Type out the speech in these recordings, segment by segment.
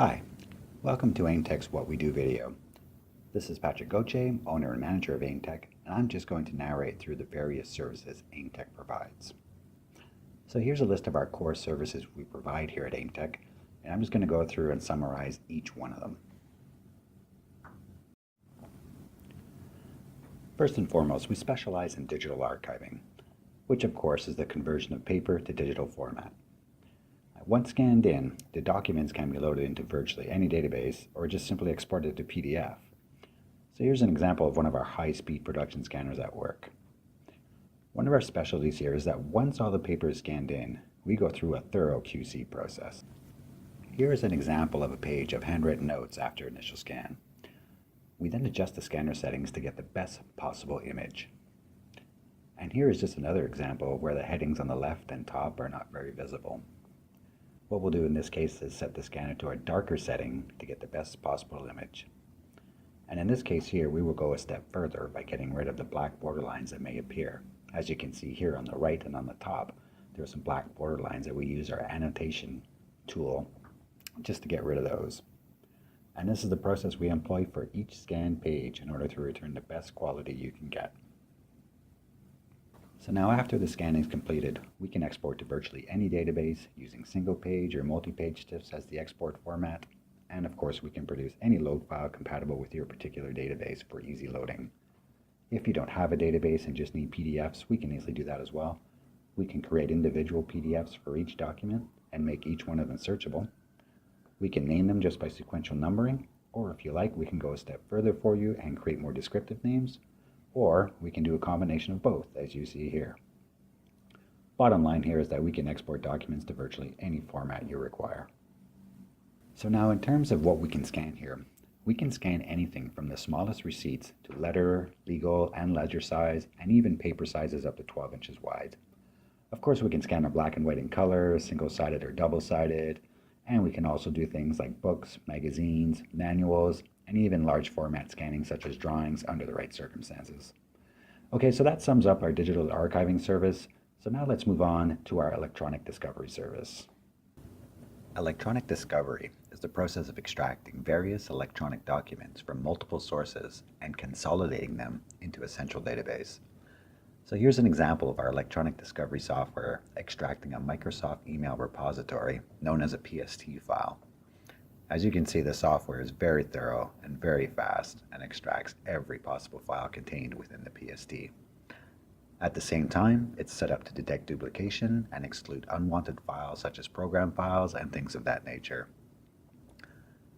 Hi, welcome to aimtech's What We Do video. This is Patrick Goche, owner and manager of aimtech, and I'm just going to narrate through the various services aimtech provides. So here's a list of our core services we provide here at aimtech, and I'm just going to go through and summarize each one of them. First and foremost, we specialize in digital archiving, which of course is the conversion of paper to digital format. Once scanned in, the documents can be loaded into virtually any database or just simply exported to PDF. So here's an example of one of our high-speed production scanners at work. One of our specialties here is that once all the paper is scanned in, we go through a thorough QC process. Here is an example of a page of handwritten notes after initial scan. We then adjust the scanner settings to get the best possible image. And here is just another example where the headings on the left and top are not very visible. What we'll do in this case is set the scanner to a darker setting to get the best possible image. And in this case here, we will go a step further by getting rid of the black border lines that may appear. As you can see here on the right and on the top, there are some black border lines that we use our annotation tool just to get rid of those. And this is the process we employ for each scanned page in order to return the best quality you can get. So now after the scanning is completed, we can export to virtually any database using single page or multi-page TIFFs as the export format. And of course, we can produce any load file compatible with your particular database for easy loading. If you don't have a database and just need PDFs, we can easily do that as well. We can create individual PDFs for each document and make each one of them searchable. We can name them just by sequential numbering, or if you like, we can go a step further for you and create more descriptive names. Or we can do a combination of both, as you see here. Bottom line here is that we can export documents to virtually any format you require. So now in terms of what we can scan here, we can scan anything from the smallest receipts to letter, legal, and ledger size, and even paper sizes up to 12 inches wide. Of course, we can scan a black and white in color, single-sided or double-sided, and we can also do things like books, magazines, manuals, and even large format scanning such as drawings under the right circumstances. Okay, so that sums up our digital archiving service. So now let's move on to our electronic discovery service. Electronic discovery is the process of extracting various electronic documents from multiple sources and consolidating them into a central database. So here's an example of our electronic discovery software extracting a Microsoft email repository known as a PST file. As you can see, the software is very thorough and very fast and extracts every possible file contained within the PST. At the same time, it's set up to detect duplication and exclude unwanted files such as program files and things of that nature.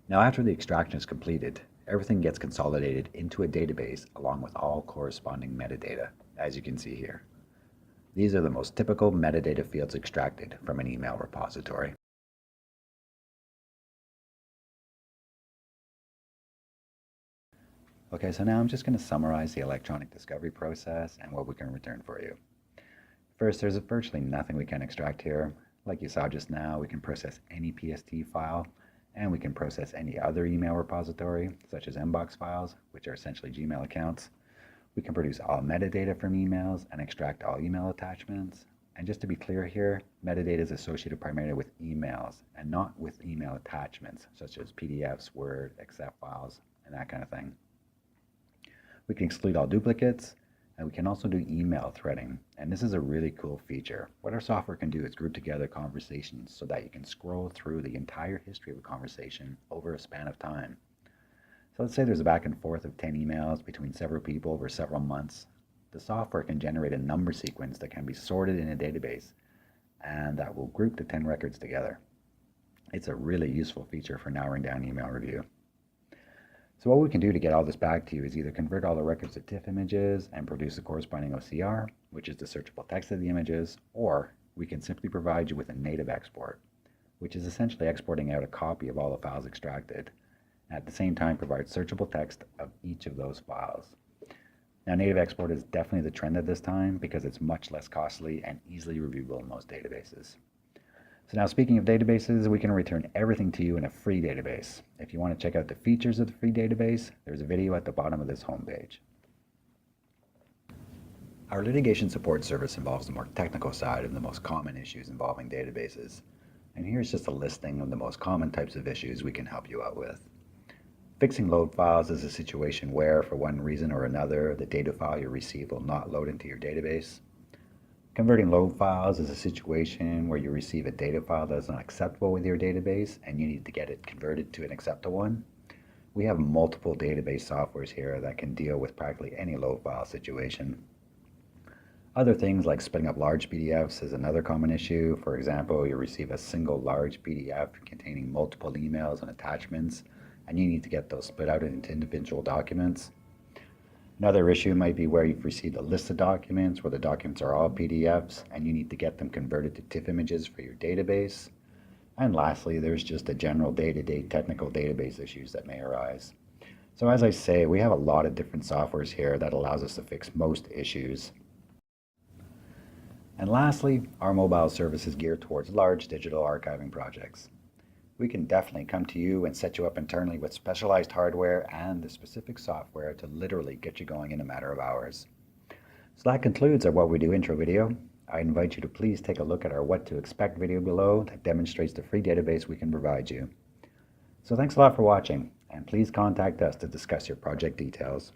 Now, after the extraction is completed, everything gets consolidated into a database along with all corresponding metadata, as you can see here. These are the most typical metadata fields extracted from an email repository. Okay, so now I'm just going to summarize the electronic discovery process and what we can return for you. First, there's virtually nothing we can extract here. Like you saw just now, we can process any PST file, and we can process any other email repository, such as inbox files, which are essentially Gmail accounts. We can produce all metadata from emails and extract all email attachments. And just to be clear here, metadata is associated primarily with emails and not with email attachments, such as PDFs, Word, Excel files, and that kind of thing. We can exclude all duplicates, and we can also do email threading. And this is a really cool feature. What our software can do is group together conversations so that you can scroll through the entire history of a conversation over a span of time. So let's say there's a back and forth of 10 emails between several people over several months. The software can generate a number sequence that can be sorted in a database, and that will group the 10 records together. It's a really useful feature for narrowing down email review. So what we can do to get all this back to you is either convert all the records to TIFF images and produce the corresponding OCR, which is the searchable text of the images, or we can simply provide you with a native export, which is essentially exporting out a copy of all the files extracted, and at the same time provide searchable text of each of those files. Now, native export is definitely the trend at this time because it's much less costly and easily reviewable in most databases. So now, speaking of databases, we can return everything to you in a free database. If you want to check out the features of the free database, there's a video at the bottom of this homepage. Our litigation support service involves the more technical side of the most common issues involving databases. And here's just a listing of the most common types of issues we can help you out with. Fixing load files is a situation where, for one reason or another, the data file you receive will not load into your database. Converting load files is a situation where you receive a data file that is not acceptable with your database and you need to get it converted to an acceptable one. We have multiple database softwares here that can deal with practically any load file situation. Other things like splitting up large PDFs is another common issue. For example, you receive a single large PDF containing multiple emails and attachments, and you need to get those split out into individual documents. Another issue might be where you've received a list of documents where the documents are all PDFs and you need to get them converted to TIFF images for your database. And lastly, there's just the general day-to-day technical database issues that may arise. So as I say, we have a lot of different softwares here that allows us to fix most issues. And lastly, our mobile service is geared towards large digital archiving projects. We can definitely come to you and set you up internally with specialized hardware and the specific software to literally get you going in a matter of hours. So that concludes our What We Do intro video. I invite you to please take a look at our What to Expect video below that demonstrates the free database we can provide you. So thanks a lot for watching, and please contact us to discuss your project details.